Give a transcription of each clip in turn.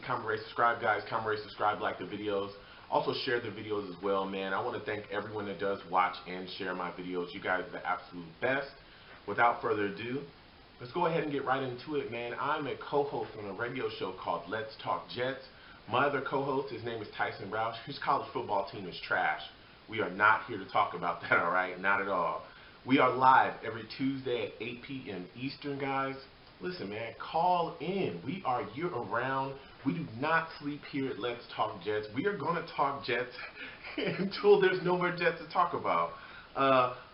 comment, rate, subscribe, guys. Comment, rate, subscribe, like the videos. Also share the videos as well, man. I want to thank everyone that does watch and share my videos. You guys are the absolute best. Without further ado, let's go ahead and get right into it, man. I'm a co-host on a radio show called Let's Talk Jets. My other co-host, his name is Tyson Roush. His college football team is trash. We are not here to talk about that, all right? Not at all. We are live every Tuesday at 8 p.m. Eastern, guys. Listen, man, call in. We are year-round. We do not sleep here at Let's Talk Jets. We are going to talk Jets until there's no more Jets to talk about.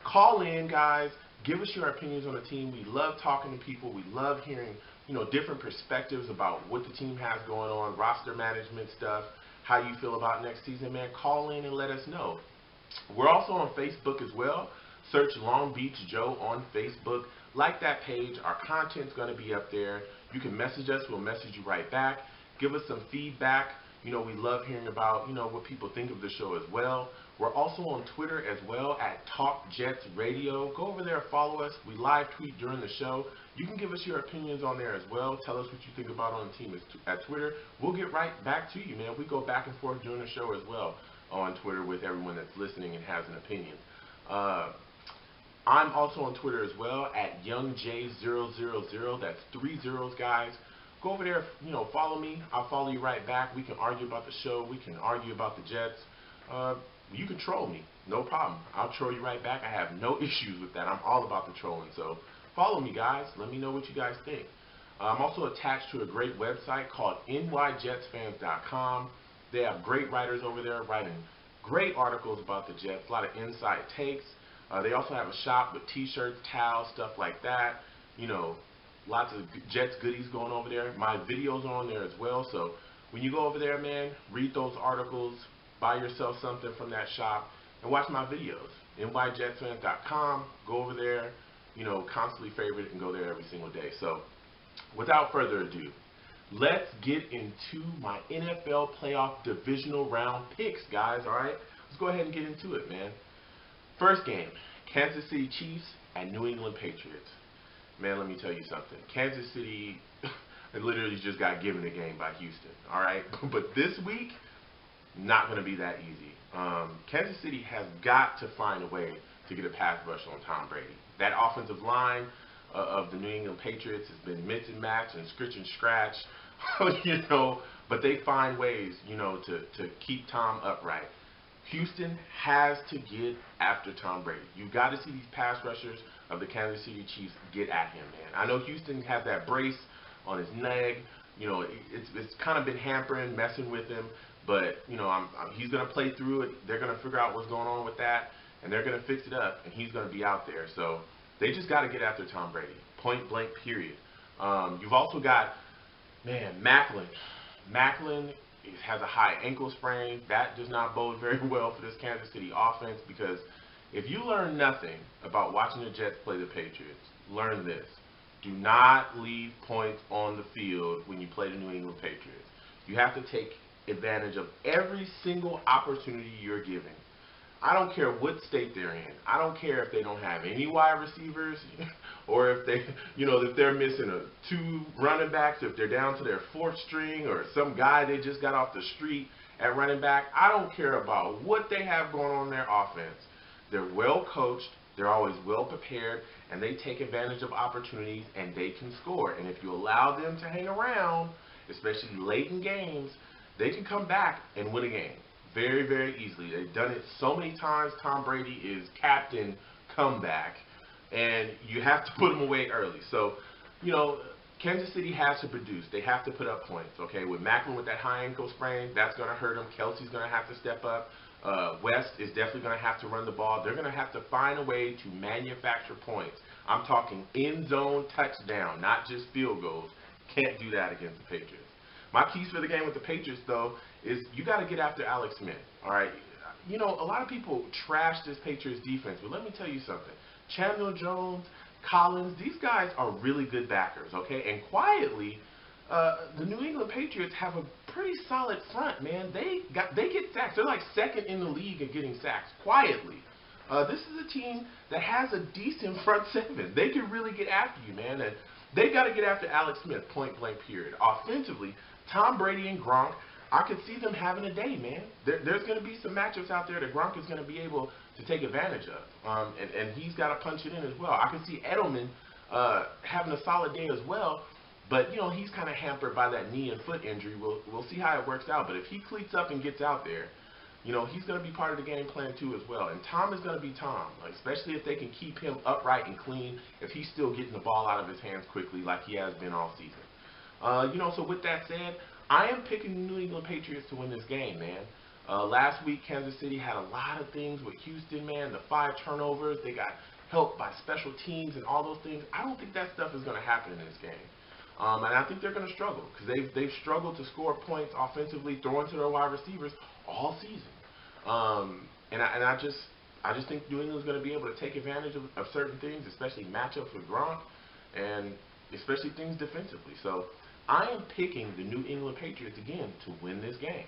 Call in, guys. Give us your opinions on the team. We love talking to people. We love hearing, different perspectives about what the team has going on, roster management stuff, how you feel about next season, man. Call in and let us know. We're also on Facebook as well. Search Long Beach Joe on Facebook. Like that page. Our content's going to be up there. You can message us. We'll message you right back. Give us some feedback. We love hearing about, what people think of the show as well. We're also on Twitter as well at Talk Jets Radio. Go over there, follow us. We live tweet during the show. You can give us your opinions on there as well. Tell us what you think about on the team at Twitter. We'll get right back to you, man. We go back and forth during the show as well on Twitter with everyone that's listening and has an opinion. I'm also on Twitter as well at YoungJ000. That's 3 zeros, guys. Go over there, follow me. I'll follow you right back. We can argue about the show. We can argue about the Jets. You can troll me. No problem. I'll troll you right back. I have no issues with that. I'm all about the trolling. So follow me, guys. Let me know what you guys think. I'm also attached to a great website called nyjetsfans.com. They have great writers over there writing great articles about the Jets, a lot of inside takes. They also have a shop with t-shirts, towels, stuff like that. Lots of Jets goodies going over there. My videos are on there as well. So when you go over there, man, read those articles, buy yourself something from that shop, and watch my videos. nyjetsfans.com. Go over there, constantly favorite it and go there every single day. So without further ado, let's get into my NFL playoff divisional round picks, guys. All right, let's go ahead and get into it, man. First game, Kansas City Chiefs and New England Patriots. Man, let me tell you something. Kansas City, they literally just got given the game by Houston, all right? But this week, not going to be that easy. Kansas City has got to find a way to get a pass rush on Tom Brady. That offensive line of the New England Patriots has been mix and match and scritch and scratch, but they find ways, to keep Tom upright. Houston has to get after Tom Brady. You've got to see these pass rushers of the Kansas City Chiefs get at him, man. I know Houston has that brace on his leg. It's kind of been hampering, messing with him. But, he's going to play through it. They're going to figure out what's going on with that, and they're going to fix it up, and he's going to be out there. So they just got to get after Tom Brady, point blank, period. You've also got, man, Macklin. Macklin has a high ankle sprain. That does not bode very well for this Kansas City offense because if you learn nothing about watching the Jets play the Patriots, learn this. Do not leave points on the field when you play the New England Patriots. You have to take advantage of every single opportunity you're given. I don't care what state they're in. I don't care if they don't have any wide receivers or if they, if they're missing 2 running backs, if they're down to their 4th string or some guy they just got off the street at running back. I don't care about what they have going on in their offense. They're well coached, they're always well prepared, and they take advantage of opportunities and they can score. And if you allow them to hang around, especially late in games, they can come back and win a game very, very easily. They've done it so many times. Tom Brady is captain comeback, and you have to put him away early. So, Kansas City has to produce. They have to put up points, okay? With Macklin with that high ankle sprain, that's going to hurt him. Kelsey's going to have to step up. West is definitely going to have to run the ball. They're going to have to find a way to manufacture points. I'm talking end zone touchdown, not just field goals. Can't do that against the Patriots. My keys for the game with the Patriots, though, is you got to get after Alex Smith, all right? A lot of people trash this Patriots defense, but let me tell you something. Chandler Jones, Collins, these guys are really good backers, okay? And quietly, the New England Patriots have a pretty solid front, man. They get sacks. They're like 2nd in the league at getting sacks, quietly. This is a team that has a decent front 7. They can really get after you, man. And They got to get after Alex Smith, point blank period. Offensively, Tom Brady and Gronk, I could see them having a day, man. There's going to be some matchups out there that Gronk is going to be able to take advantage of. And he's got to punch it in as well. I can see Edelman having a solid day as well. But, he's kind of hampered by that knee and foot injury. We'll see how it works out. But if he cleats up and gets out there, he's going to be part of the game plan too as well. And Tom is going to be Tom, especially if they can keep him upright and clean, if he's still getting the ball out of his hands quickly like he has been all season. So with that said, I am picking the New England Patriots to win this game, man. Last week, Kansas City had a lot of things with Houston, man. The 5 turnovers, they got helped by special teams and all those things. I don't think that stuff is going to happen in this game. And I think they're going to struggle because they've struggled to score points offensively, throwing to their wide receivers all season. I just think New England's going to be able to take advantage of certain things, especially matchups with Gronk, and especially things defensively. So I am picking the New England Patriots again to win this game.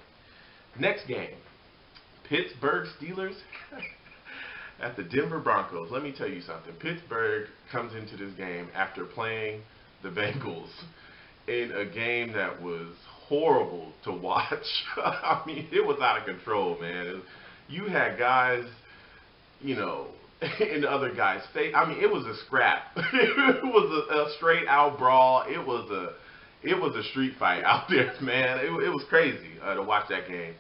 Next game, Pittsburgh Steelers at the Denver Broncos. Let me tell you something. Pittsburgh comes into this game after playing the Bengals in a game that was horrible to watch. I mean, it was out of control, man. You had guys, in the other guy's face. I mean, it was a scrap. It was a straight out brawl. It was a street fight out there, man. It was crazy to watch that game.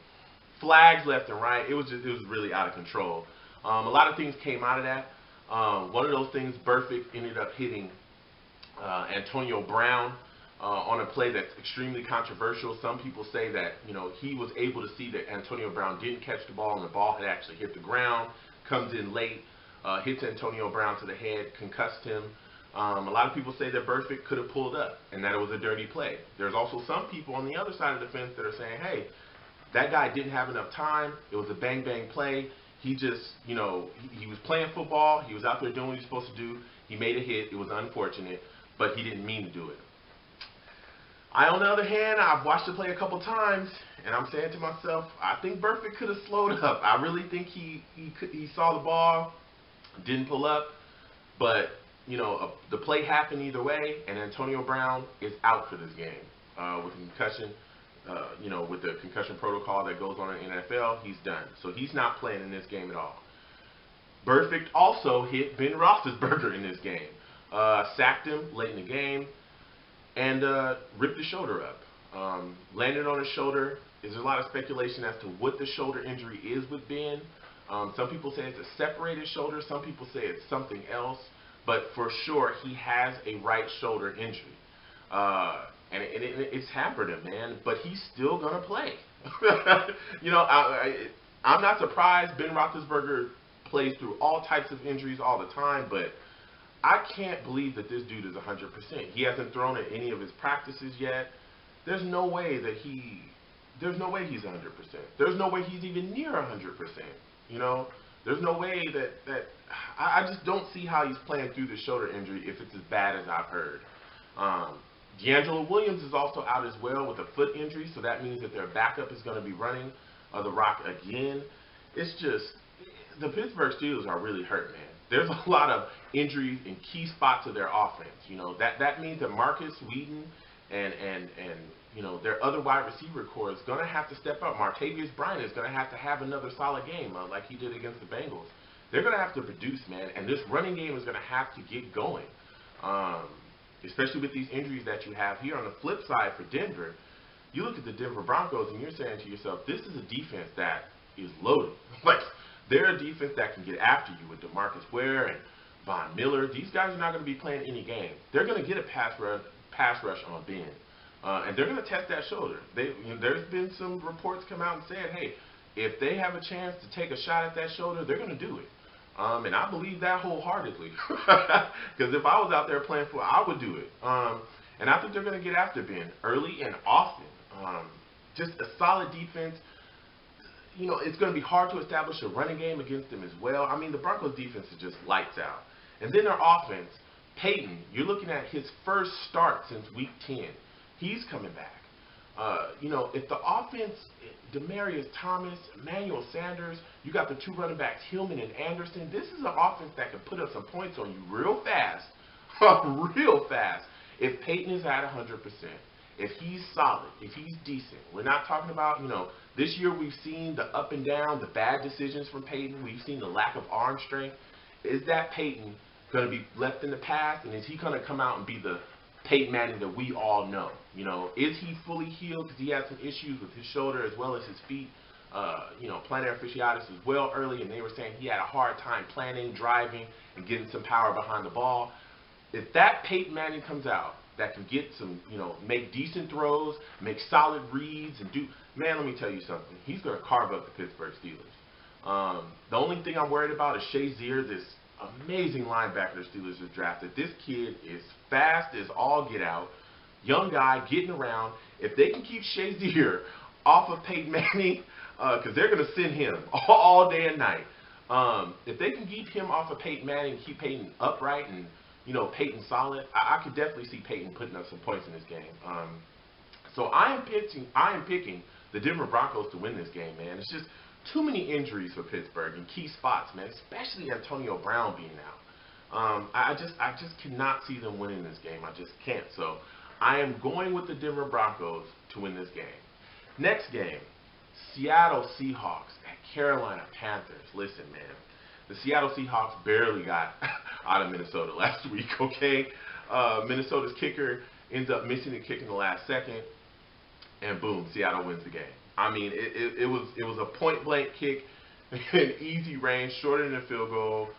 Flags left and right. It was really out of control. A lot of things came out of that. One of those things, Burfict ended up hitting Antonio Brown on a play that's extremely controversial. Some people say that, he was able to see that Antonio Brown didn't catch the ball and the ball had actually hit the ground, comes in late, hits Antonio Brown to the head, concussed him. A lot of people say that Burfict could have pulled up and that it was a dirty play. There's also some people on the other side of the fence that are saying, hey, that guy didn't have enough time. It was a bang-bang play. He just, he was playing football. He was out there doing what he was supposed to do. He made a hit. It was unfortunate, but he didn't mean to do it. On the other hand, I've watched the play a couple times, and I'm saying to myself, I think Burfict could have slowed up. I really think he saw the ball, didn't pull up, but, the play happened either way, and Antonio Brown is out for this game with a concussion. With the concussion protocol that goes on in the NFL, he's done. So he's not playing in this game at all. Burfict also hit Ben Roethlisberger in this game. Sacked him late in the game and ripped his shoulder up. Landed on his shoulder. There's a lot of speculation as to what the shoulder injury is with Ben. Some people say it's a separated shoulder. Some people say it's something else. But for sure, he has a right shoulder injury. And it's hampered him, man. But he's still going to play. I'm not surprised. Ben Roethlisberger plays through all types of injuries all the time. But I can't believe that this dude is 100%. He hasn't thrown at any of his practices yet. There's no way that there's no way he's 100%. There's no way he's even near 100%. There's no way that I just don't see how he's playing through the shoulder injury if it's as bad as I've heard. D'Angelo Williams is also out as well with a foot injury, so that means that their backup is going to be running the rock again. It's just, the Pittsburgh Steelers are really hurt, man. There's a lot of injuries in key spots of their offense. That means that Marcus Wheaton and their other wide receiver core is going to have to step up. Martavius Bryant is going to have another solid game like he did against the Bengals. They're going to have to produce, man, and this running game is going to have to get going. Especially with these injuries that you have here. On the flip side for Denver, you look at the Denver Broncos and you're saying to yourself, this is a defense that is loaded. Like, they're a defense that can get after you with DeMarcus Ware and Von Miller. These guys are not going to be playing any game. They're going to get a pass rush on Ben. And they're going to test that shoulder. There's been some reports come out and said, hey, if they have a chance to take a shot at that shoulder, they're going to do it. And I believe that wholeheartedly. Because if I was out there playing football, I would do it. And I think they're going to get after Ben early and often. Just a solid defense. It's going to be hard to establish a running game against them as well. I mean, the Broncos defense is just lights out. And then their offense, Peyton, you're looking at his first start since week 10. He's coming back. If the offense, Demaryius Thomas, Emmanuel Sanders, you got the 2 running backs, Hillman and Anderson. This is an offense that can put up some points on you real fast. Real fast. If Peyton is at 100%, if he's solid, if he's decent, we're not talking about, this year we've seen the up and down, the bad decisions from Peyton. We've seen the lack of arm strength. Is that Peyton going to be left in the past, and is he going to come out and be the Peyton Manning that we all know? Is he fully healed? Because he had some issues with his shoulder as well as his feet. Plantar fasciitis as well early, and they were saying he had a hard time planning, driving, and getting some power behind the ball. If that Peyton Manning comes out that can get some, make decent throws, make solid reads, and man, let me tell you something. He's going to carve up the Pittsburgh Steelers. The only thing I'm worried about is Shazier, this amazing linebacker the Steelers have drafted. This kid is fast as all get out, young guy getting around. If they can keep Shazier off of Peyton Manning, because they're going to send him all day and night. If they can keep him off of Peyton Manning, keep Peyton upright and, Peyton solid, I could definitely see Peyton putting up some points in this game. So I am picking the Denver Broncos to win this game, man. It's just too many injuries for Pittsburgh in key spots, man, especially Antonio Brown being out. I just cannot see them winning this game. I just can't. So I am going with the Denver Broncos to win this game. Next game, Seattle Seahawks at Carolina Panthers. Listen, man, the Seattle Seahawks barely got out of Minnesota last week, okay? Minnesota's kicker ends up missing a kick in the last second, and boom, Seattle wins the game. I mean, it was a point-blank kick, an easy range, shorter than a field goal.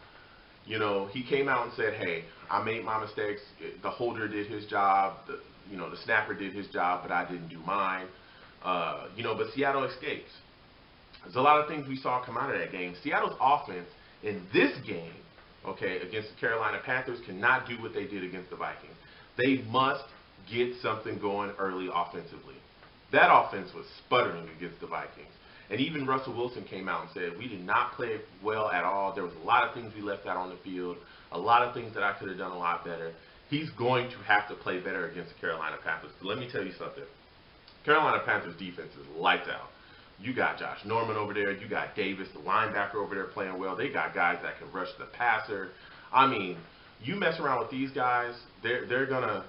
He came out and said, hey, I made my mistakes. The holder did his job. The snapper did his job, but I didn't do mine. But Seattle escapes. There's a lot of things we saw come out of that game. Seattle's offense in this game, okay, against the Carolina Panthers cannot do what they did against the Vikings. They must get something going early offensively. That offense was sputtering against the Vikings. And even Russell Wilson came out and said, we did not play well at all. There was a lot of things we left out on the field, a lot of things that I could have done a lot better. He's going to have to play better against the Carolina Panthers. But let me tell you something. Carolina Panthers defense is lights out. You got Josh Norman over there. You got Davis, the linebacker, over there playing well. They got guys that can rush the passer. I mean, you mess around with these guys, they're gonna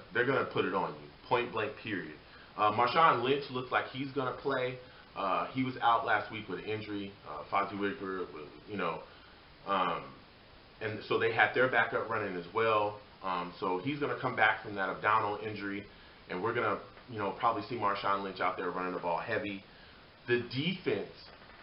put it on you. Point blank. Period. Marshawn Lynch looks like he's gonna play. He was out last week with an injury. Fozzie Whitaker, and so they had their backup running as well. So he's gonna come back from that abdominal injury, and we're gonna probably see Marshawn Lynch out there running the ball heavy. The defense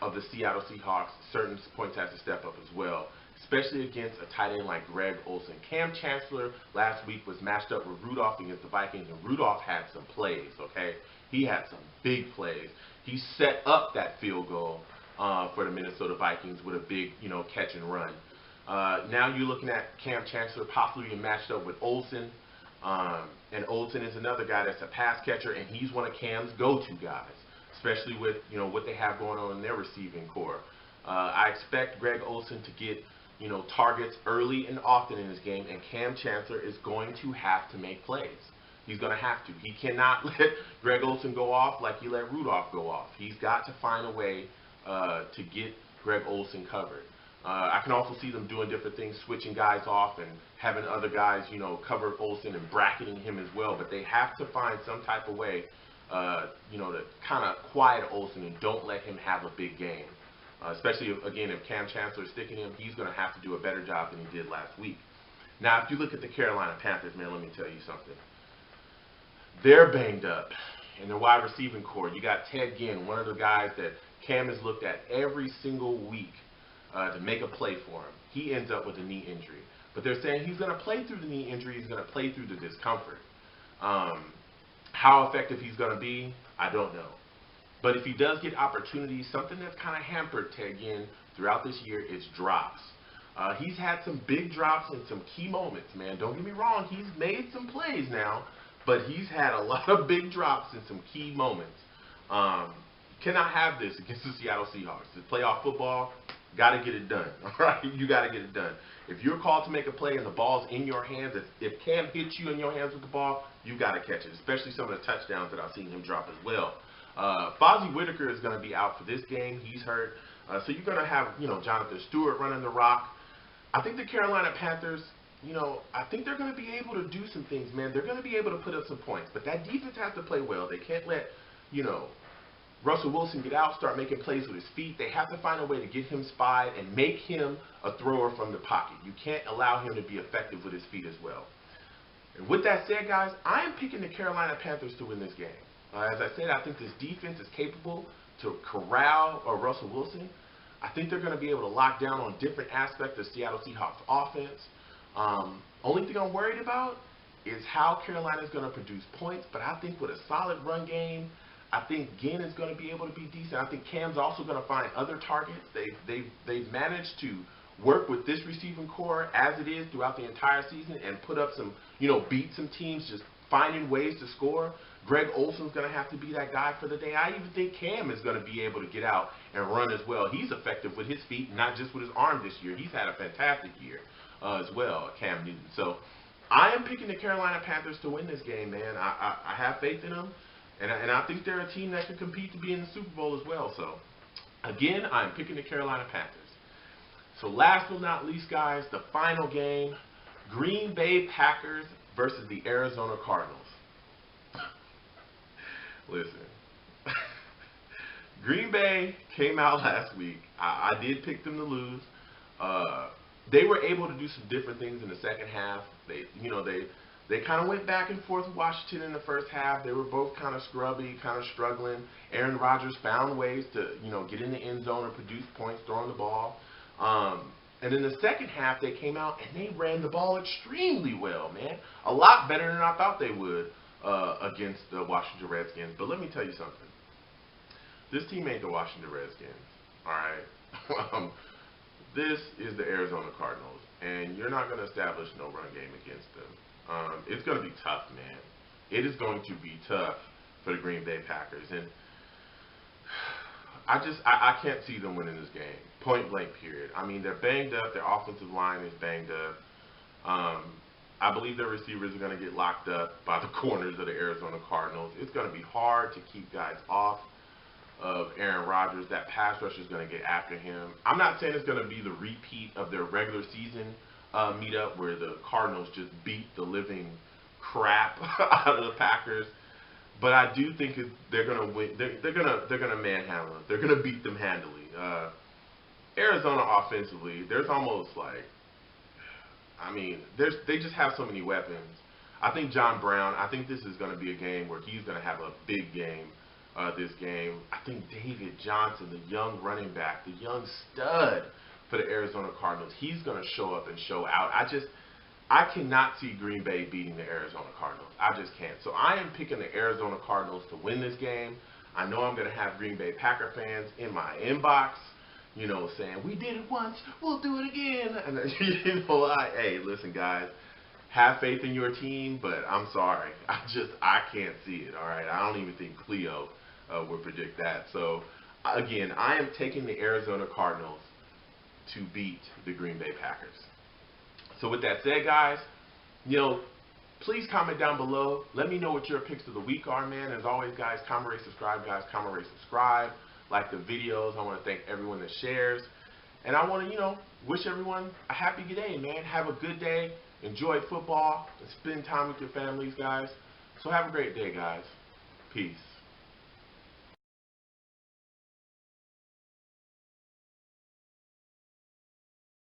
of the Seattle Seahawks, certain points has to step up as well, especially against a tight end like Greg Olsen. Cam Chancellor last week was matched up with Rudolph against the Vikings, and Rudolph had some plays, okay? He had some big plays. He set up that field goal for the Minnesota Vikings with a big, catch and run. Now you're looking at Cam Chancellor possibly being matched up with Olsen. And Olsen is another guy that's a pass catcher, and he's one of Cam's go-to guys, especially with what they have going on in their receiving core. I expect Greg Olsen to get targets early and often in this game, and Cam Chancellor is going to have to make plays. He's going to have to. He cannot let Greg Olsen go off like he let Rudolph go off. He's got to find a way to get Greg Olsen covered. I can also see them doing different things, switching guys off and having other guys, cover Olsen and bracketing him as well. But they have to find some type of way, to kind of quiet Olsen and don't let him have a big game. Especially, again, if Cam Chancellor is sticking him, he's going to have to do a better job than he did last week. Now, if you look at the Carolina Panthers, man, let me tell you something. They're banged up in the wide receiving core. You got Ted Ginn, one of the guys that Cam has looked at every single week to make a play for him. He ends up with a knee injury. But they're saying he's going to play through the knee injury. He's going to play through the discomfort. How effective he's going to be, I don't know. But if he does get opportunities, something that's kind of hampered Ted Ginn throughout this year is drops. He's had some big drops in some key moments, man. Don't get me wrong. He's made some plays now, but he's had a lot of big drops in some key moments. Cannot have this against the Seattle Seahawks. It's playoff football. Got to get it done, all right? You got to get it done. If you're called to make a play and the ball's in your hands, if Cam hits you in your hands with the ball, you got to catch it, especially some of the touchdowns that I've seen him drop as well. Fozzie Whitaker is going to be out for this game. He's hurt. So you're going to have, Jonathan Stewart running the rock. I think the Carolina Panthers I think they're going to be able to do some things, man. They're going to be able to put up some points. But that defense has to play well. They can't let, Russell Wilson get out, start making plays with his feet. They have to find a way to get him spied and make him a thrower from the pocket. You can't allow him to be effective with his feet as well. And with that said, guys, I am picking the Carolina Panthers to win this game. As I said, I think this defense is capable to corral Russell Wilson. I think they're going to be able to lock down on different aspects of Seattle Seahawks offense. Only thing I'm worried about is how Carolina is going to produce points. But I think with a solid run game, I think Ginn is going to be able to be decent. I think Cam's also going to find other targets. They've managed to work with this receiving core as it is throughout the entire season and put up some, beat some teams just finding ways to score. Greg Olson's going to have to be that guy for the day. I even think Cam is going to be able to get out and run as well. He's effective with his feet, not just with his arm this year. He's had a fantastic year as well, Cam Newton. So I am picking the Carolina Panthers to win this game, man. I have faith in them, and I think they're a team that can compete to be in the Super Bowl as well. So, again, I'm picking the Carolina Panthers. So last but not least, guys, the final game, Green Bay Packers versus the Arizona Cardinals. Listen, Green Bay came out last week. I did pick them to lose. They were able to do some different things in the second half. They kind of went back and forth with Washington in the first half. They were both kind of scrubby, kind of struggling. Aaron Rodgers found ways to, get in the end zone and produce points throwing the ball. And in the second half, they came out and they ran the ball extremely well, man. A lot better than I thought they would against the Washington Redskins. But let me tell you something. This team ain't the Washington Redskins, all right? This is the Arizona Cardinals, and you're not going to establish no run game against them. It's going to be tough, man. It is going to be tough for the Green Bay Packers. And I can't see them winning this game, point blank, period. I mean, they're banged up. Their offensive line is banged up. I believe their receivers are going to get locked up by the corners of the Arizona Cardinals. It's going to be hard to keep guys off of Aaron Rodgers. That pass rush is going to get after him. I'm not saying it's going to be the repeat of their regular season meetup where the Cardinals just beat the living crap out of the Packers. But I do think they're going to win. They're going to manhandle them. They're going to beat them handily. Arizona offensively, there's almost like, they just have so many weapons. I think John Brown, I think this is going to be a game where he's going to have a big game this game. I think David Johnson, the young running back, the young stud for the Arizona Cardinals, he's going to show up and show out. I cannot see Green Bay beating the Arizona Cardinals. I just can't. So I am picking the Arizona Cardinals to win this game. I know I'm going to have Green Bay Packer fans in my inbox, saying, we did it once, we'll do it again. And, hey, listen, guys, have faith in your team, but I'm sorry. I can't see it, all right? I don't even think Cleo would predict that. So, again, I am taking the Arizona Cardinals to beat the Green Bay Packers. So with that said, guys, please comment down below. Let me know what your picks of the week are, man. As always, guys, comment, rate, subscribe, guys. Comment, rate, subscribe. Like the videos. I want to thank everyone that shares. And I want to, wish everyone a happy day, man. Have a good day. Enjoy football. And spend time with your families, guys. So have a great day, guys. Peace.